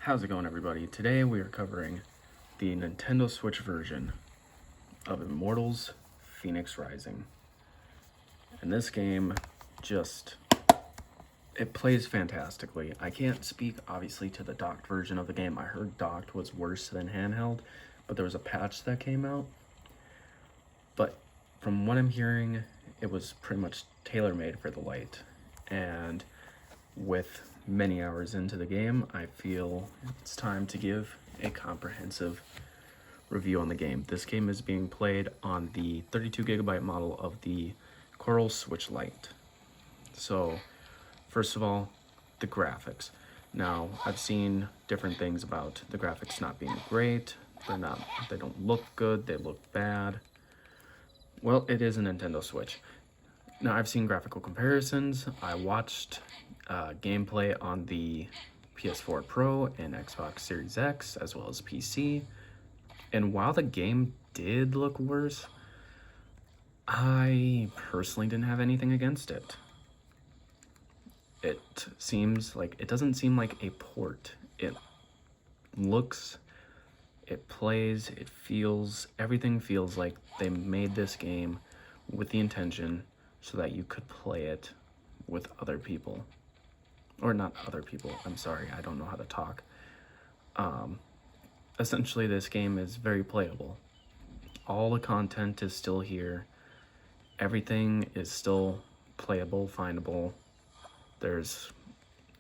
How's it going, everybody? Today we are covering the Nintendo Switch version of Immortals Fenyx Rising. And this game it plays fantastically. I can't speak, obviously, to the docked version of the game. I heard docked was worse than handheld, but there was a patch that came out. But from what I'm hearing, it was pretty much tailor-made for the Lite. And with many hours into the game, I feel it's time to give a comprehensive review on the game. This game is being played on the 32GB model of the Coral Switch Lite. So, first of all, the graphics. Now, I've seen different things about the graphics not being great. They don't look good, they look bad. Well, it is a Nintendo Switch. Now, I've seen graphical comparisons. I watched gameplay on the PS4 Pro and Xbox Series X, as well as PC. And while the game did look worse, I personally didn't have anything against it. It doesn't seem like a port. It looks, it plays, it feels, everything feels like they made this game with the intention so that you could play it with other people. Or not other people, I'm sorry, I don't know how to talk. Essentially, this game is very playable. All the content is still here. Everything is still playable, findable.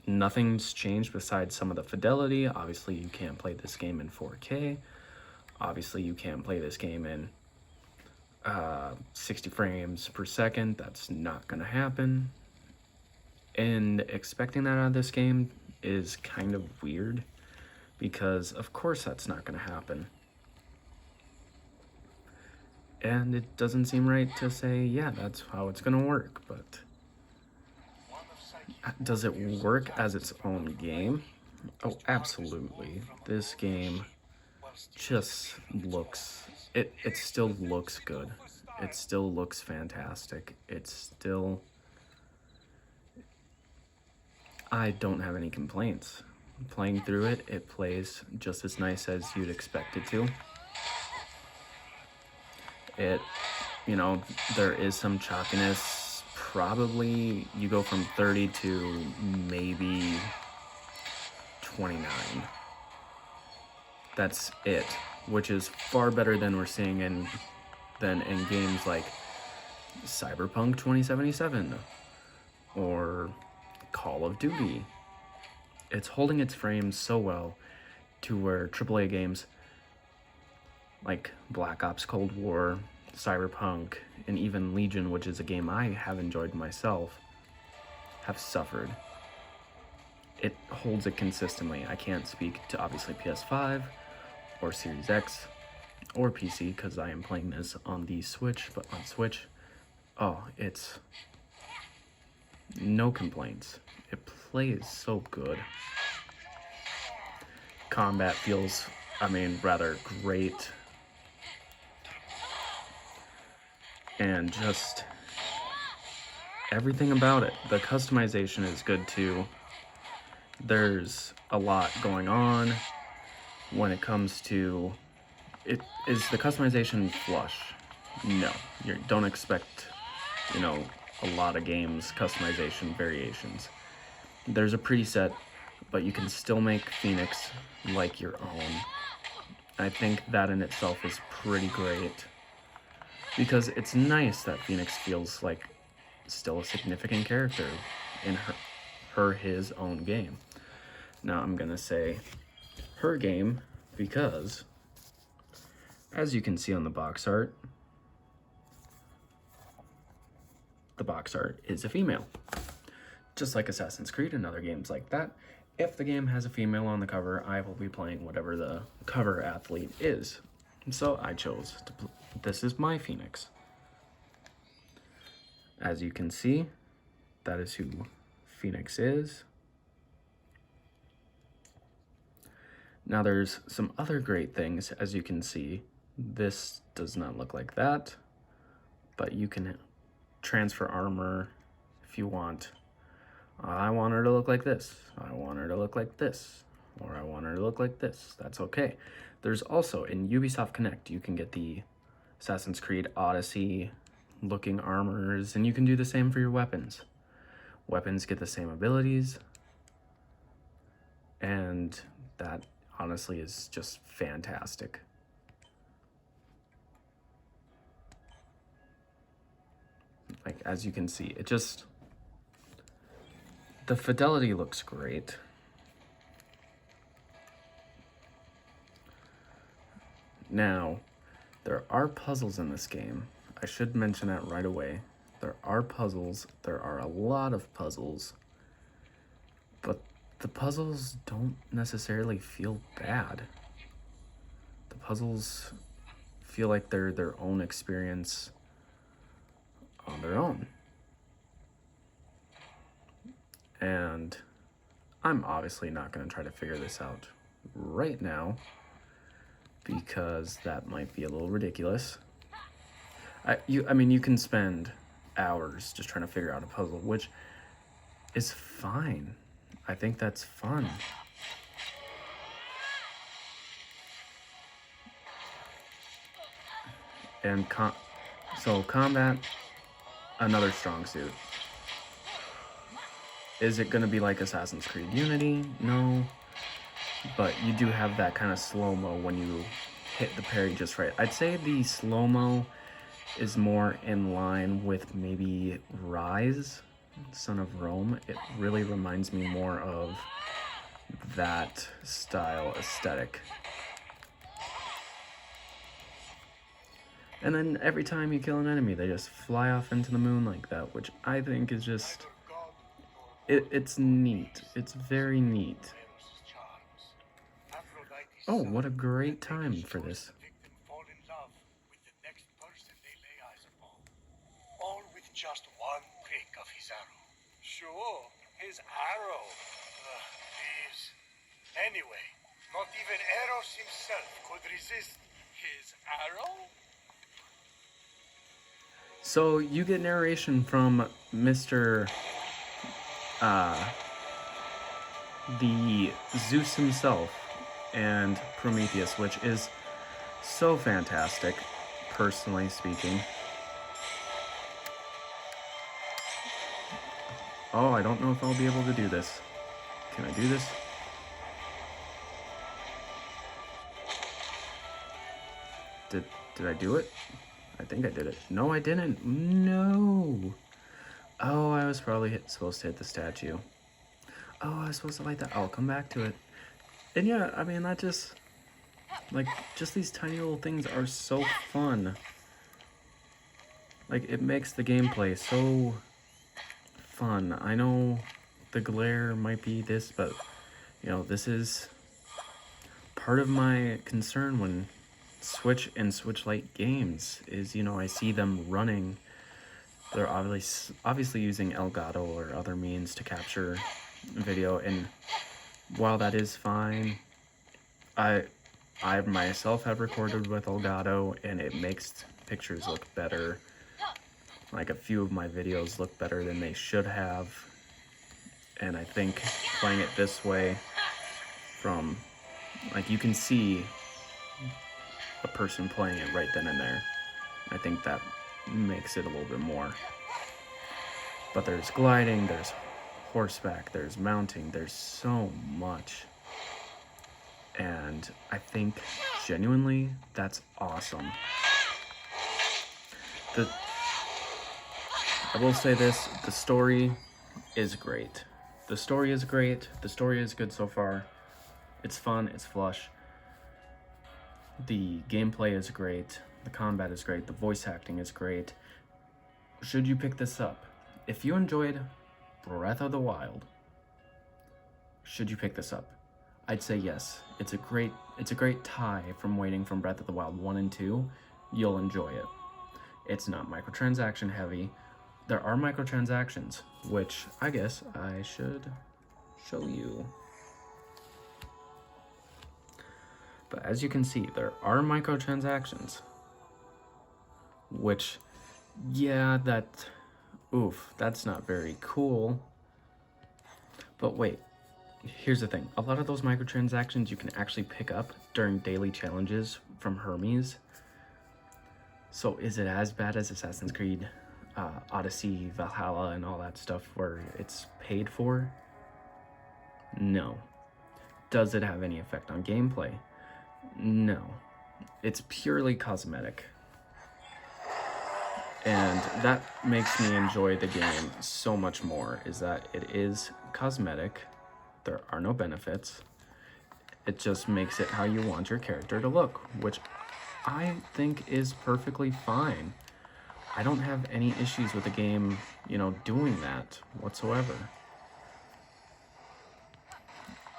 Nothing's changed besides some of the fidelity. Obviously, you can't play this game in 4K. Obviously, you can't play this game in 60 frames per second. That's not gonna happen. And expecting that out of this game is kind of weird, because of course that's not going to happen. And it doesn't seem right to say, yeah, that's how it's going to work, but does it work as its own game? Oh, absolutely. This game just looks, it still looks good. It still looks fantastic. I don't have any complaints. Playing through it, it plays just as nice as you'd expect it to. There is some chalkiness. Probably you go from 30 to maybe 29. That's it, which is far better than we're seeing in games like Cyberpunk 2077 or Call of Duty. It's holding its frames so well to where AAA games like Black Ops Cold War, Cyberpunk, and even Legion, which is a game I have enjoyed myself, have suffered. It holds it consistently. I can't speak to obviously PS5 or Series X or PC because I am playing this on the Switch, but on Switch, it's no complaints. It plays so good. Combat feels, rather great. And just everything about it. The customization is good too. There's a lot going on when it comes to it. Is the customization flush? No. You don't expect, a lot of games customization variations. There's a preset, but you can still make Fenyx like your own. I think that in itself is pretty great, because it's nice that Fenyx feels like still a significant character in his own game. Now I'm gonna say her game because, as you can see on the box art, the box art is a female. Just like Assassin's Creed and other games like that, if the game has a female on the cover, I will be playing whatever the cover athlete is. So I chose to this is my Fenyx. As you can see, that is who Fenyx is. Now there's some other great things. As you can see, this does not look like that, but you can transfer armor if you want. I want her to look like this. I want her to look like this. or I want her to look like this. That's okay. There's also, in Ubisoft Connect, you can get the Assassin's Creed Odyssey looking armors, and you can do the same for your weapons. Weapons get the same abilities, and that honestly is just fantastic. Like, as you can see, it just, the fidelity looks great. Now, there are puzzles in this game. I should mention that right away. There are puzzles. There are a lot of puzzles. But the puzzles don't necessarily feel bad. The puzzles feel like they're their own experience on their own. And I'm obviously not going to try to figure this out right now, because that might be a little ridiculous. I mean, you can spend hours just trying to figure out a puzzle, which is fine. I think that's fun. And so combat, another strong suit. Is it going to be like Assassin's Creed Unity? No. But you do have that kind of slow-mo when you hit the parry just right. I'd say the slow-mo is more in line with maybe Rise, Son of Rome. It really reminds me more of that style aesthetic. And then every time you kill an enemy, they just fly off into the moon like that, which I think is just... It's neat. It's very neat. Oh, what a great time for this. All with just one prick of his arrow. Sure, his arrow. Please. Anyway, not even Eros himself could resist his arrow. So you get narration from Mr. The Zeus himself and Prometheus, which is so fantastic, personally speaking. Oh, I don't know if I'll be able to do this. Can I do this? Did I do it? I think I did it. No, I didn't. No. Oh, I was probably supposed to hit the statue. Oh, I was supposed to light that. I'll come back to it. And yeah, I mean, that just... Like, just these tiny little things are so fun. Like, it makes the gameplay so fun. I know the glare might be this, but, you know, this is part of my concern when Switch and Switch Lite games is, you know, I see them running. They're obviously using Elgato or other means to capture video, and while that is fine, I myself have recorded with Elgato, and it makes pictures look better. Like, a few of my videos look better than they should have, and I think playing it this way, from, like, you can see a person playing it right then and there. I think that makes it a little bit more. But there's gliding, there's horseback, there's mounting, there's so much. And I think, genuinely, that's awesome. I will say this, the story is great. The story is great, the story is good so far. It's fun, it's flush. The gameplay is great, the combat is great, the voice acting is great. Should you pick this up? If you enjoyed Breath of the Wild, should you pick this up? I'd say yes. It's a great tie from waiting from Breath of the Wild 1 and 2. You'll enjoy it. It's not microtransaction heavy. There are microtransactions, which I guess I should show you. But as you can see, there are microtransactions, which, yeah, that's not very cool. But wait, here's the thing. A lot of those microtransactions you can actually pick up during daily challenges from Hermes. So is it as bad as Assassin's Creed, Odyssey, Valhalla, and all that stuff where it's paid for? No. Does it have any effect on gameplay? No. It's purely cosmetic. And that makes me enjoy the game so much more, is that it is cosmetic. There are no benefits. It just makes it how you want your character to look, which I think is perfectly fine. I don't have any issues with the game, doing that whatsoever.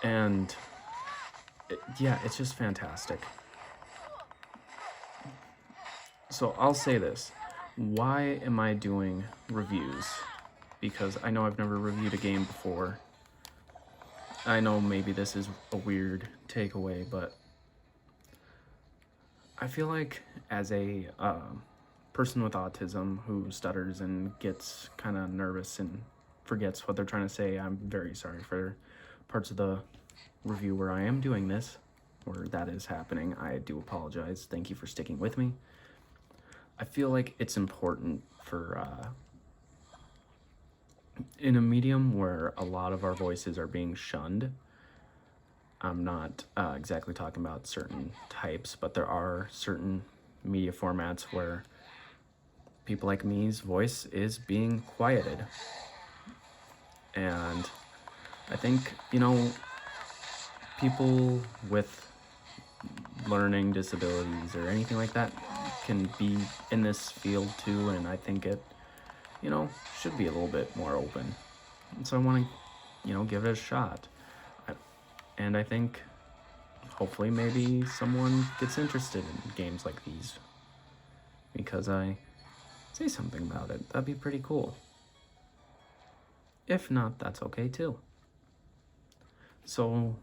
And yeah, it's just fantastic. So I'll say this. Why am I doing reviews? Because I know I've never reviewed a game before. I know maybe this is a weird takeaway, but I feel like as a person with autism who stutters and gets kind of nervous and forgets what they're trying to say, I'm very sorry for parts of the review where I am doing this, where that is happening. I do apologize. Thank you for sticking with me. I feel like it's important for in a medium where a lot of our voices are being shunned. I'm not exactly talking about certain types, but there are certain media formats where people like me's voice is being quieted. And I think, people with learning disabilities or anything like that can be in this field too, and I think it, should be a little bit more open. And so I want to, give it a shot. And I think hopefully maybe someone gets interested in games like these because I say something about it. That'd be pretty cool. If not, that's okay too. So,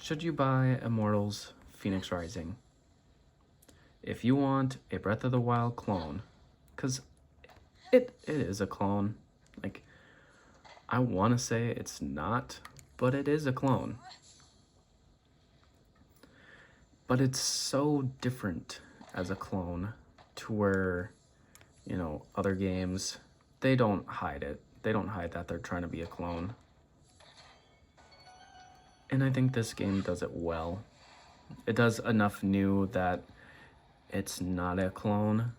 should you buy Immortals Fenyx Rising? If you want a Breath of the Wild clone, because it is a clone. Like, I want to say it's not, but it is a clone. But it's so different as a clone to where, other games, they don't hide it. They don't hide that they're trying to be a clone. And I think this game does it well. It does enough new that it's not a clone,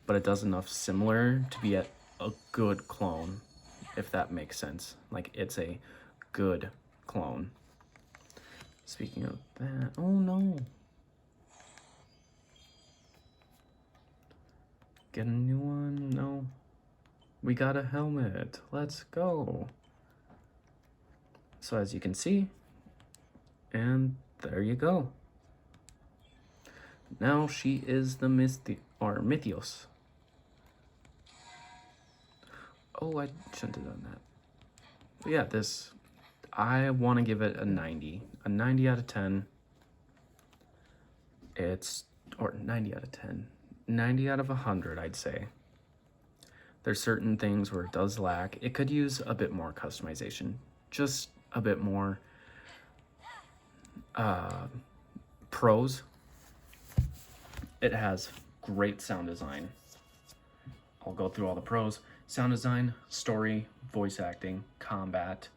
but it does enough similar to be a good clone, if that makes sense. Like, it's a good clone. Speaking of that, oh no. Get a new one? No. We got a helmet. Let's go. So as you can see, and there you go. Now she is the Mythios. Oh, I shouldn't have done that. But yeah, this, I want to give it a 90. A 90 out of 10. Or 90 out of 10. 90 out of 100, I'd say. There's certain things where it does lack. It could use a bit more customization. Just a bit more pros. It has great sound design. I'll go through all the pros. Sound design, story, voice acting, combat,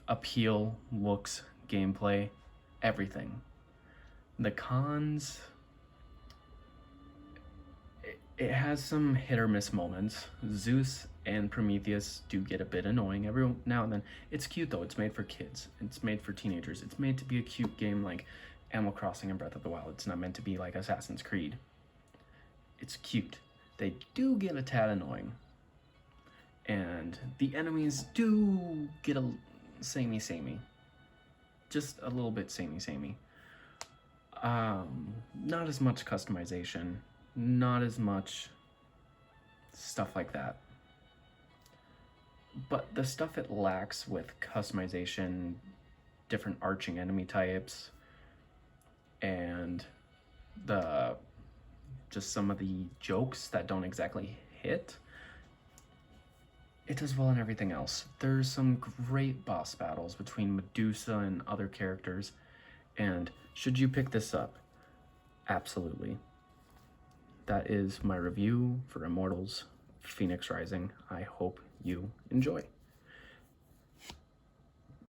appeal, looks, gameplay, everything. The cons, it has some hit or miss moments. Zeus and Prometheus do get a bit annoying every now and then. It's cute though. It's made for kids. It's made for teenagers. It's made to be a cute game like Animal Crossing and Breath of the Wild. It's not meant to be like Assassin's Creed. It's cute. They do get a tad annoying. And the enemies do get a samey. Just a little bit samey. Not as much customization. Not as much stuff like that. But the stuff it lacks with customization, different arching enemy types, and just some of the jokes that don't exactly hit, it does well in everything else. There's some great boss battles between Medusa and other characters, and should you pick this up? Absolutely. That is my review for Immortals Fenyx Rising. I hope you enjoy.